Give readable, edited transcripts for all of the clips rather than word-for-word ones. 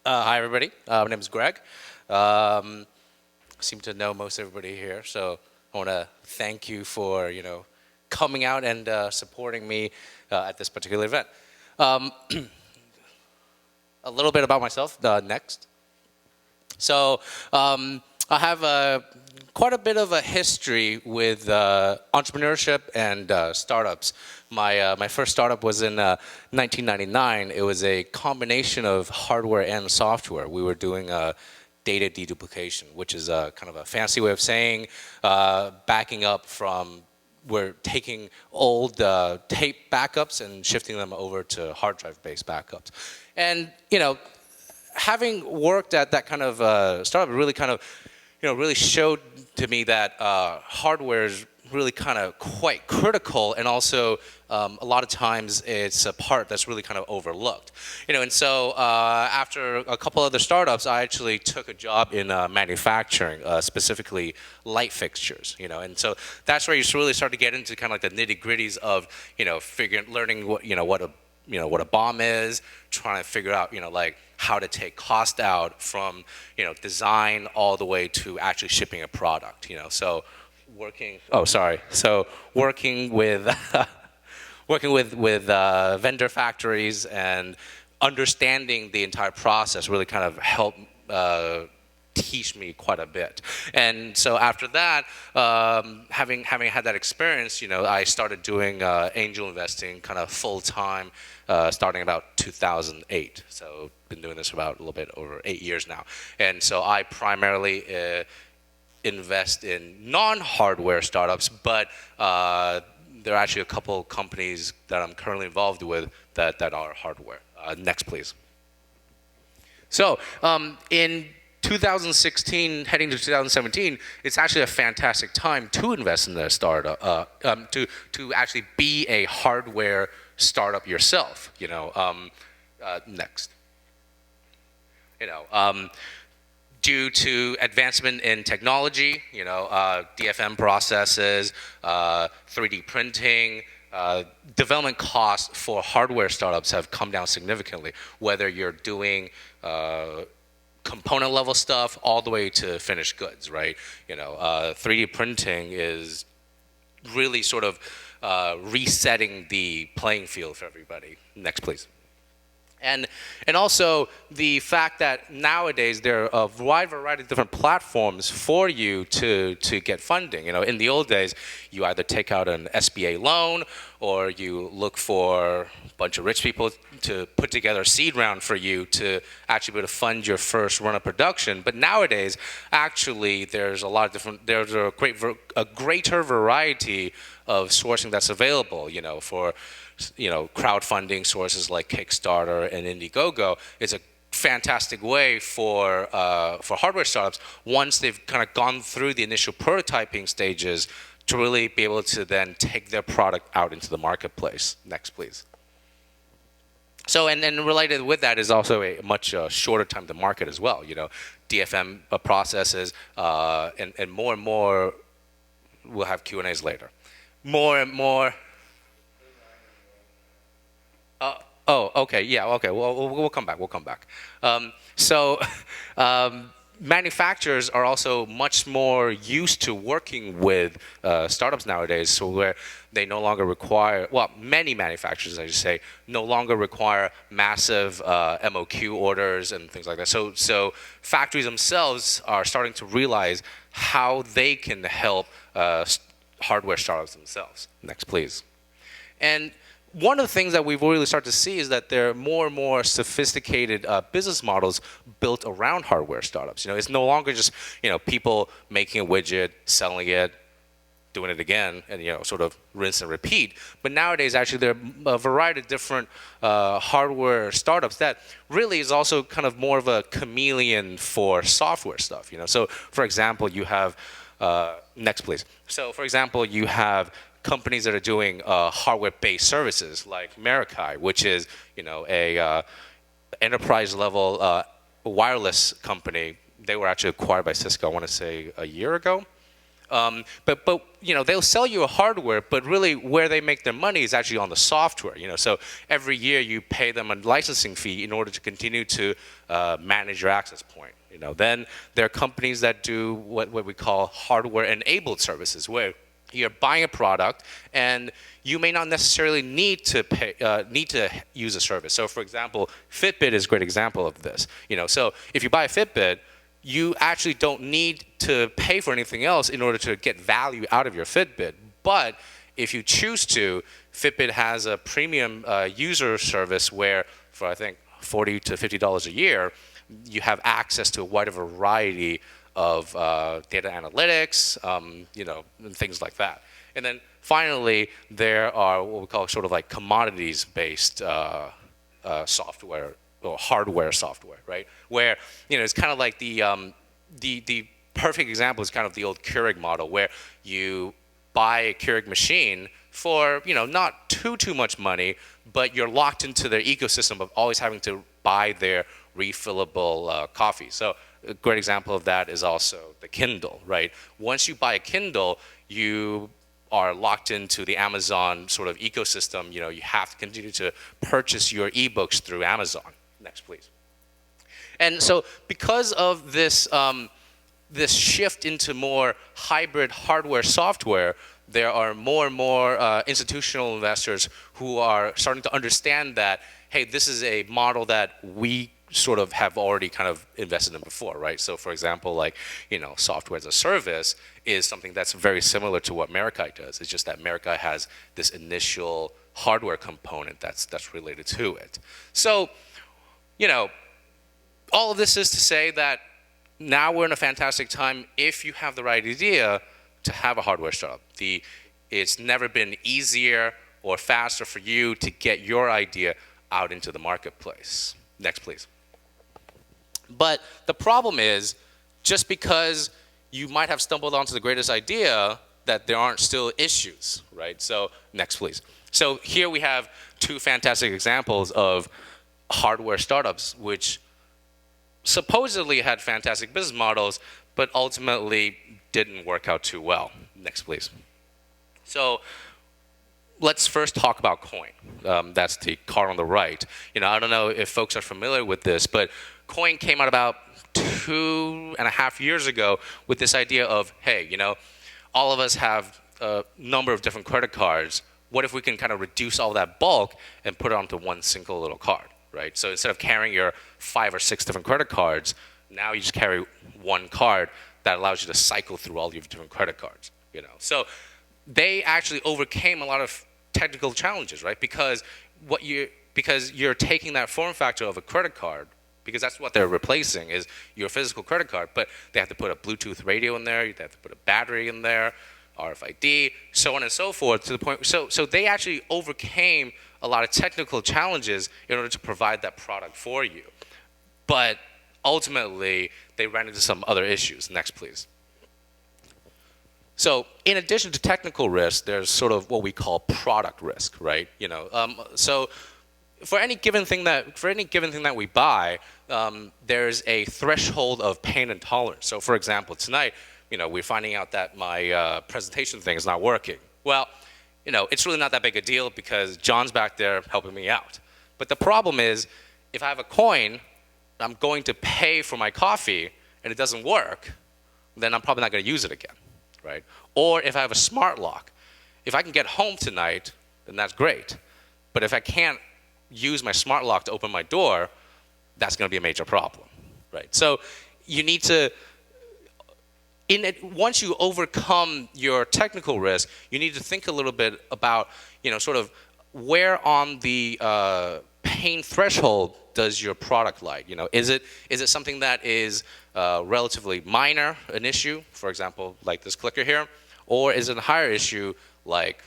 Hi, everybody. My name is Greg. Seem to know most everybody here, so I want to thank you for coming out and supporting me at this particular event. Um, a little bit about myself. Next. So I have quite a bit of a history with entrepreneurship and startups. My first startup was in 1999. It was a combination of hardware and software. We were doing data deduplication, which is kind of a fancy way of saying backing up from, we're taking old tape backups and shifting them over to hard drive based backups. And having worked at that kind of startup, really kind of, really showed to me that hardware is really kind of quite critical, and also a lot of times it's a part that's really kind of overlooked. And so after a couple other startups, I actually took a job in manufacturing, specifically light fixtures. And so that's where you really start to get into kind of like the nitty-gritties of, learning what a BOM is, trying to figure out, like how to take cost out from, design all the way to actually shipping a product, So working with vendor factories and understanding the entire process really kind of helped teach me quite a bit. And so after that, having had that experience, I started doing angel investing kind of full time, starting about 2008. So been doing this for about a little bit over 8 years now. And so I primarily invest in non-hardware startups, but there are actually a couple companies that I'm currently involved with that are hardware. Next, please. So in 2016, heading to 2017, it's actually a fantastic time to invest in a startup, to actually be a hardware startup yourself. Next. Due to advancement in technology, DFM processes, 3D printing, development costs for hardware startups have come down significantly, whether you're doing component level stuff all the way to finished goods, right? 3D printing is really sort of resetting the playing field for everybody. Next, please. And also the fact that nowadays there are a wide variety of different platforms for you to get funding. In the old days, you either take out an SBA loan or you look for a bunch of rich people to put together a seed round for you to actually be able to fund your first run of production. But nowadays, actually, there's a lot of different, there's a greater variety of sourcing that's available, for crowdfunding sources like Kickstarter and Indiegogo. Is a fantastic way for hardware startups, once they've kind of gone through the initial prototyping stages, to really be able to then take their product out into the marketplace. Next, please. So, and related with that is also a much shorter time to market as well. DFM processes, and more, we'll have Q&As later. More and more. Oh, okay, yeah, okay. Well, we'll come back. We'll come back. Manufacturers are also much more used to working with startups nowadays, so where they no longer require, well, many manufacturers, I should say, no longer require massive MOQ orders and things like that. So factories themselves are starting to realize how they can help hardware startups themselves. Next, please. And one of the things that we've really started to see is that there are more and more sophisticated business models built around hardware startups. It's no longer just people making a widget, selling it, doing it again, and sort of rinse and repeat. But nowadays, actually, there are a variety of different hardware startups that really is also kind of more of a chameleon for software stuff. So, for example, you have next, please. So, for example, you have companies that are doing hardware-based services like Merakai, which is a enterprise-level wireless company. They were actually acquired by Cisco, I want to say, a year ago. But they'll sell you a hardware, but really where they make their money is actually on the software. So every year you pay them a licensing fee in order to continue to manage your access point. Then there are companies that do what we call hardware-enabled services, where you're buying a product and you may not necessarily need to use a service. So, for example, Fitbit is a great example of this. So if you buy a Fitbit, you actually don't need to pay for anything else in order to get value out of your Fitbit. But if you choose to, Fitbit has a premium user service where, for I think $40 to $50 a year, you have access to a wider variety of data analytics, and things like that. And then finally, there are what we call sort of like commodities-based software or hardware software, right? Where it's kind of like the perfect example is kind of the old Keurig model, where you buy a Keurig machine for not too much money, but you're locked into their ecosystem of always having to buy their refillable coffee. So a great example of that is also the Kindle, right? Once you buy a Kindle, you are locked into the Amazon sort of ecosystem. You have to continue to purchase your ebooks through Amazon. Next, please. And so because of this, this shift into more hybrid hardware software, there are more and more institutional investors who are starting to understand that, hey, this is a model that we sort of have already kind of invested in before, right? So for example, like, software as a service is something that's very similar to what Meraki does. It's just that Meraki has this initial hardware component that's related to it. So, all of this is to say that now we're in a fantastic time if you have the right idea to have a hardware startup. It's never been easier or faster for you to get your idea out into the marketplace. Next, please. But the problem is, just because you might have stumbled onto the greatest idea, that there aren't still issues, right? So next, please. So here we have two fantastic examples of hardware startups, which supposedly had fantastic business models, but ultimately didn't work out too well. Next, please. So let's first talk about Coin. That's the car on the right. I don't know if folks are familiar with this, but Coin came out about 2.5 years ago with this idea of, hey, all of us have a number of different credit cards. What if we can kind of reduce all that bulk and put it onto one single little card, right? So instead of carrying your 5 or 6 different credit cards, now you just carry one card that allows you to cycle through all your different credit cards, So they actually overcame a lot of technical challenges, right? Because you're taking that form factor of a credit card, because that's what they're replacing is your physical credit card, but they have to put a Bluetooth radio in there, they have to put a battery in there, RFID, so on and so forth, to the point. So they actually overcame a lot of technical challenges in order to provide that product for you. But ultimately, they ran into some other issues. Next, please. So in addition to technical risk, there's sort of what we call product risk, right? So for any given thing that we buy, there's a threshold of pain and tolerance. So for example, tonight, we're finding out that my presentation thing is not working. Well, it's really not that big a deal because John's back there helping me out. But the problem is, if I have a coin, I'm going to pay for my coffee and it doesn't work, then I'm probably not going to use it again, right? Or if I have a smart lock, if I can get home tonight, then that's great. But if I can't use my smart lock to open my door, that's going to be a major problem, right? So you need to, once you overcome your technical risk, you need to think a little bit about, sort of where on the pain threshold does your product lie? Is it something that is relatively minor, an issue, for example, like this clicker here, or is it a higher issue, like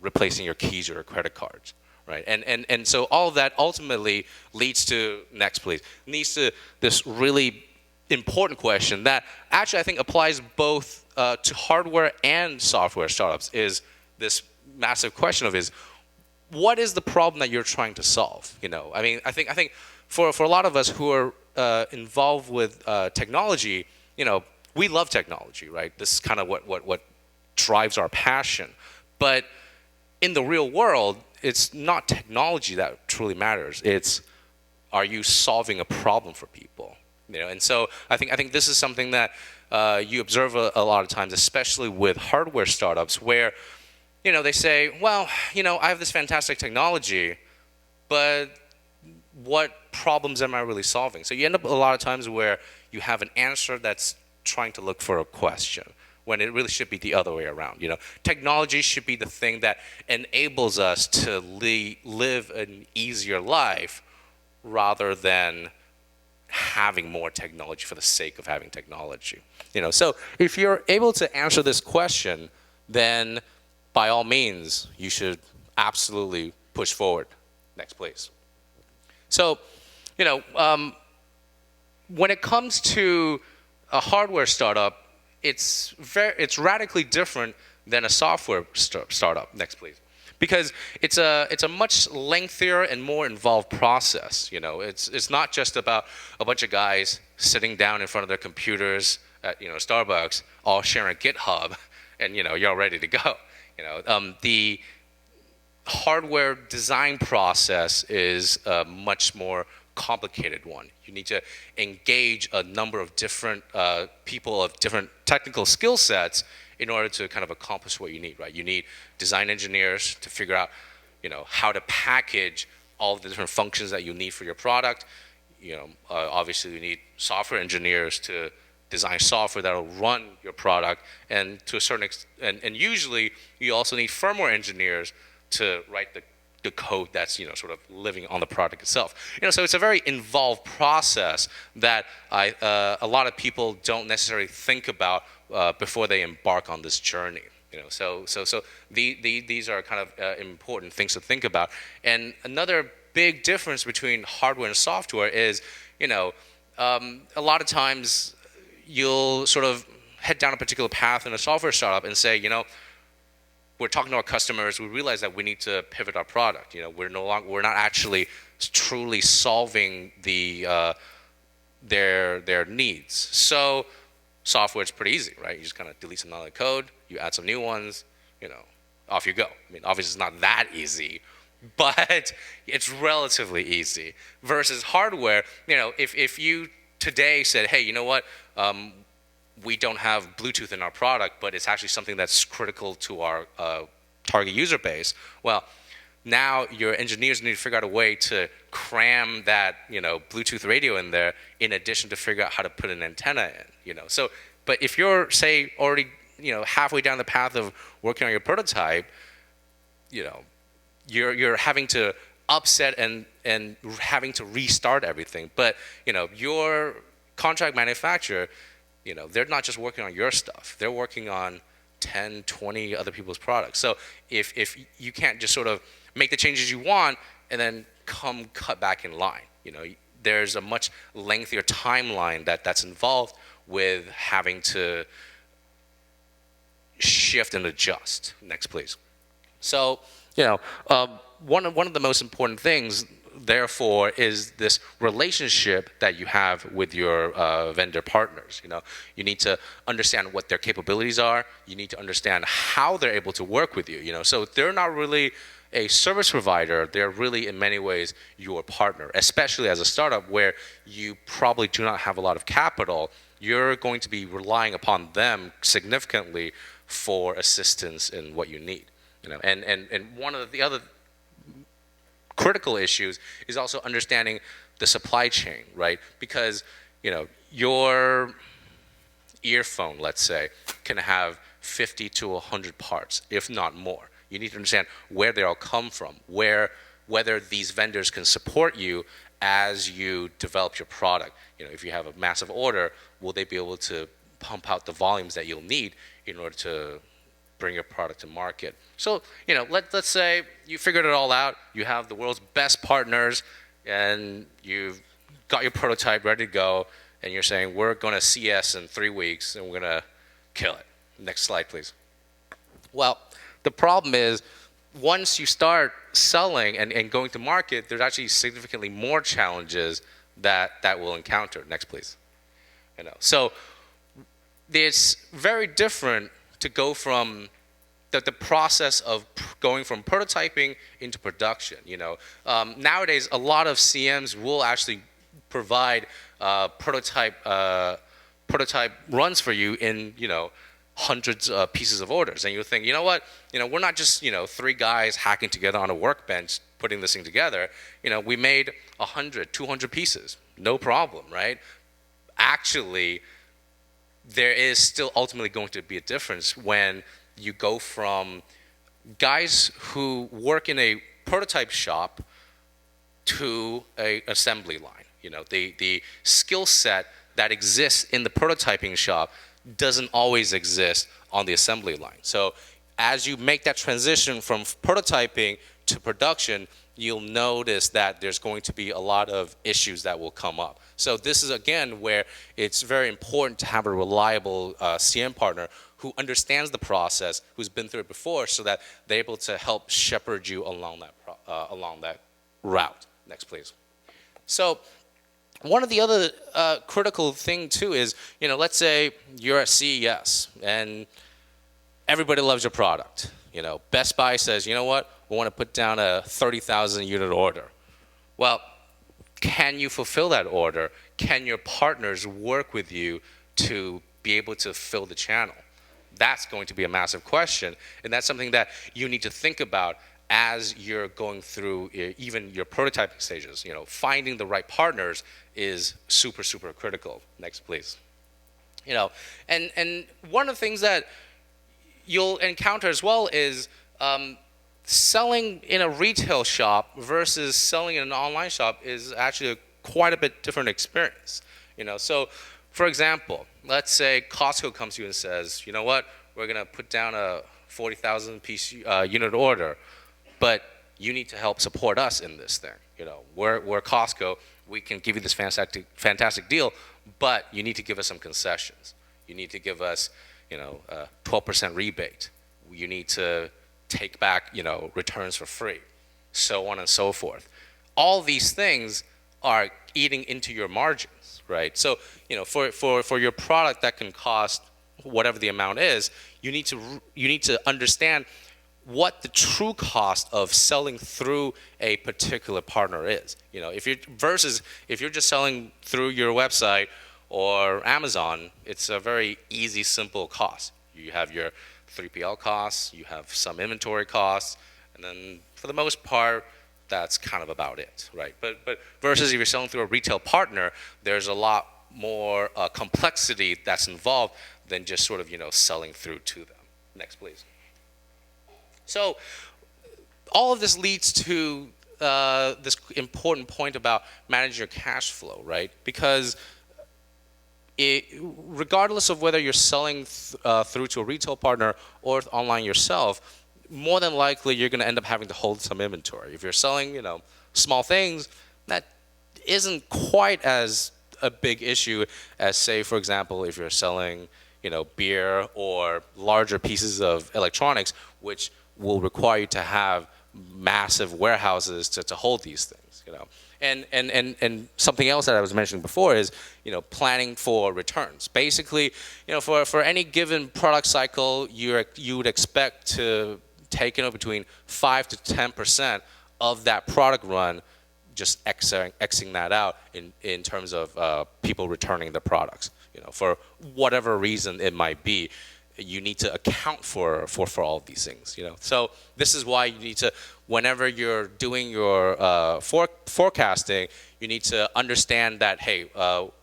replacing your keys or your credit cards, right? And so all of that ultimately leads to leads to this really important question that actually I think applies both to hardware and software startups. Is this massive question of what is the problem that you're trying to solve? I mean, I think for a lot of us who are involved with technology, we love technology, right? This is kind of what drives our passion. But in the real world, it's not technology that truly matters. It's, are you solving a problem for people? And so I think this is something that you observe a lot of times, especially with hardware startups, where they say, well, I have this fantastic technology, but what problems am I really solving? So you end up a lot of times where you have an answer that's trying to look for a question, when it really should be the other way around. Technology should be the thing that enables us to live an easier life, rather than having more technology for the sake of having technology. So if you're able to answer this question, then by all means, you should absolutely push forward. Next, please. So, when it comes to a hardware startup, it's radically different than a software startup. Next, please. Because it's a much lengthier and more involved process. It's not just about a bunch of guys sitting down in front of their computers at Starbucks, all sharing a GitHub, and you're all ready to go. The hardware design process is a much more complicated one. You need to engage a number of different people of different technical skill sets in order to kind of accomplish what you need, right? You need design engineers to figure out, how to package all of the different functions that you need for your product. Obviously you need software engineers to design software that will run your product, and to a certain extent, and usually you also need firmware engineers to write the code that's sort of living on the product itself. So it's a very involved process that a lot of people don't necessarily think about before they embark on this journey. So these are kind of important things to think about. And another big difference between hardware and software is, a lot of times you'll sort of head down a particular path in a software startup and say, we're talking to our customers, we realize that we need to pivot our product. We're not actually truly solving their needs. So software is pretty easy, right? You just kind of delete some of the code, you add some new ones, off you go. I mean, obviously it's not that easy, but it's relatively easy. Versus hardware, if you today said, hey, you know what, we don't have Bluetooth in our product, but it's actually something that's critical to our target user base. Well, now your engineers need to figure out a way to cram that, Bluetooth radio in there, in addition to figure out how to put an antenna in, So, but if you're, say, already, halfway down the path of working on your prototype, you're having to upset and having to restart everything. But, your contract manufacturer, they're not just working on your stuff. They're working on 10, 20 other people's products. So if you can't just sort of make the changes you want and then cut back in line, there's a much lengthier timeline that's involved with having to shift and adjust. Next, please. So, one of the most important things, therefore, is this relationship that you have with your vendor partners. You need to understand what their capabilities are. You need to understand how they're able to work with you. So they're not really a service provider. They're really, in many ways, your partner, especially as a startup where you probably do not have a lot of capital. You're going to be relying upon them significantly for assistance in what you need. And one of the other critical issues is also understanding the supply chain, right? Because, your earphone, let's say, can have 50 to 100 parts, if not more. You need to understand where they all come from, whether these vendors can support you as you develop your product. If you have a massive order, will they be able to pump out the volumes that you'll need in order to bring your product to market? So, let's say you figured it all out. You have the world's best partners, and you've got your prototype ready to go, and you're saying, we're going to CS in 3 weeks, and we're going to kill it. Next slide, please. Well, the problem is, once you start selling and going to market, there's actually significantly more challenges that we'll encounter. Next, please. So, it's very different to go from the process of going from prototyping into production. Nowadays a lot of CMs will actually provide prototype runs for you in hundreds of pieces of orders, and you think, you know what, we're not just three guys hacking together on a workbench putting this thing together. We made 100, 200 pieces, no problem, right? Actually, there is still ultimately going to be a difference when you go from guys who work in a prototype shop to a assembly line. The skill set that exists in the prototyping shop doesn't always exist on the assembly line. So as you make that transition from prototyping to production, you'll notice that there's going to be a lot of issues that will come up. So this is, again, where it's very important to have a reliable CM partner who understands the process, who's been through it before, so that they're able to help shepherd you along that route. Next, please. So one of the other critical thing too is, let's say you're at CES and everybody loves your product. Best Buy says, you know what, we want to put down a 30,000 unit order. Well, can you fulfill that order? Can your partners work with you to be able to fill the channel? That's going to be a massive question, and that's something that you need to think about as you're going through even your prototyping stages. Finding the right partners is super, super critical. Next, please. And one of the things that you'll encounter as well is selling in a retail shop versus selling in an online shop is actually quite a bit different experience. So for example, let's say Costco comes to you and says, you know what, we're gonna put down a 40,000 piece unit order, but you need to help support us in this thing. We're Costco, we can give you this fantastic deal, but you need to give us some concessions. You need to give us, a 12% rebate. You need to take back, returns for free, so on and so forth. All these things are eating into your margins, right? So, for your product that can cost whatever the amount is, you need to understand what the true cost of selling through a particular partner is. If you're just selling through your website or Amazon, it's a very easy, simple cost. You have your 3PL costs, you have some inventory costs, and then for the most part, that's kind of about it, right? But versus if you're selling through a retail partner, there's a lot more complexity that's involved than just sort of selling through to them. Next, please. So all of this leads to this important point about managing your cash flow, right? Because regardless of whether you're selling through to a retail partner or online yourself, more than likely you're going to end up having to hold some inventory. If you're selling, small things, that isn't quite as a big issue as, say, for example, if you're selling, beer or larger pieces of electronics, which will require you to have massive warehouses to hold these things. And something else that I was mentioning before is, planning for returns. Basically, for any given product cycle, you would expect to take between 5 to 10% of that product run, just Xing that out in terms of people returning the products. For whatever reason it might be, you need to account for all of these things. So this is why you need to, whenever you're doing your forecasting, you need to understand that, hey,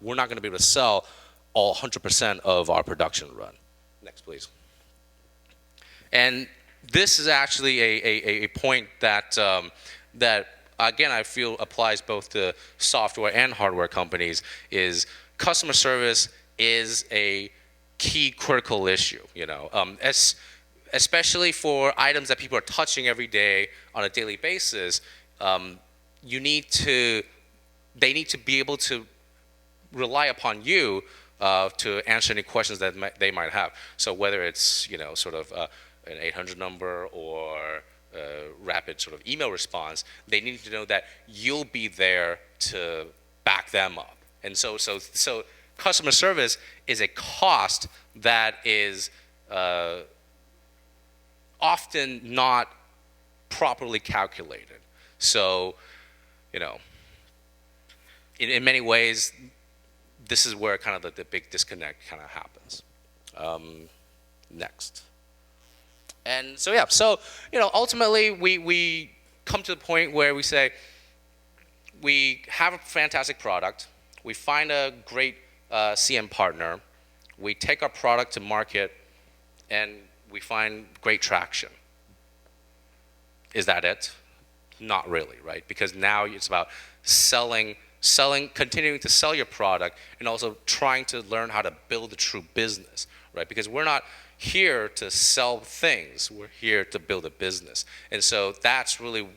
we're not going to be able to sell all 100% of our production run. Next, please. And this is actually a point that that again I feel applies both to software and hardware companies. Is customer service is a key critical issue, especially for items that people are touching every day on a daily basis. They need to be able to rely upon you to answer any questions that they might have. So whether it's sort of an 800 number or a rapid sort of email response, they need to know that you'll be there to back them up. And so customer service is a cost that is often not properly calculated. So, in many ways, this is where kind of the big disconnect kind of happens. Next. And so, yeah, ultimately, we come to the point where we say, we have a fantastic product, we find a great CM partner, we take our product to market, and we find great traction. Is that it? Not really, right? Because now it's about selling, continuing to sell your product, and also trying to learn how to build a true business, right? Because we're not here to sell things, we're here to build a business. And so that's really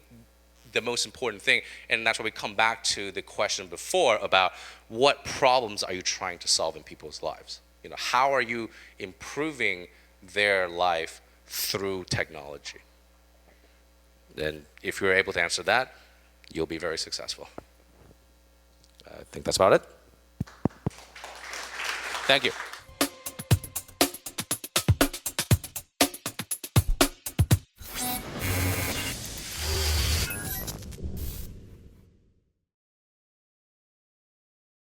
the most important thing, and that's why we come back to the question before about what problems are you trying to solve in people's lives? How are you improving their life through technology? And if you're able to answer that, you'll be very successful. I think that's about it. Thank you.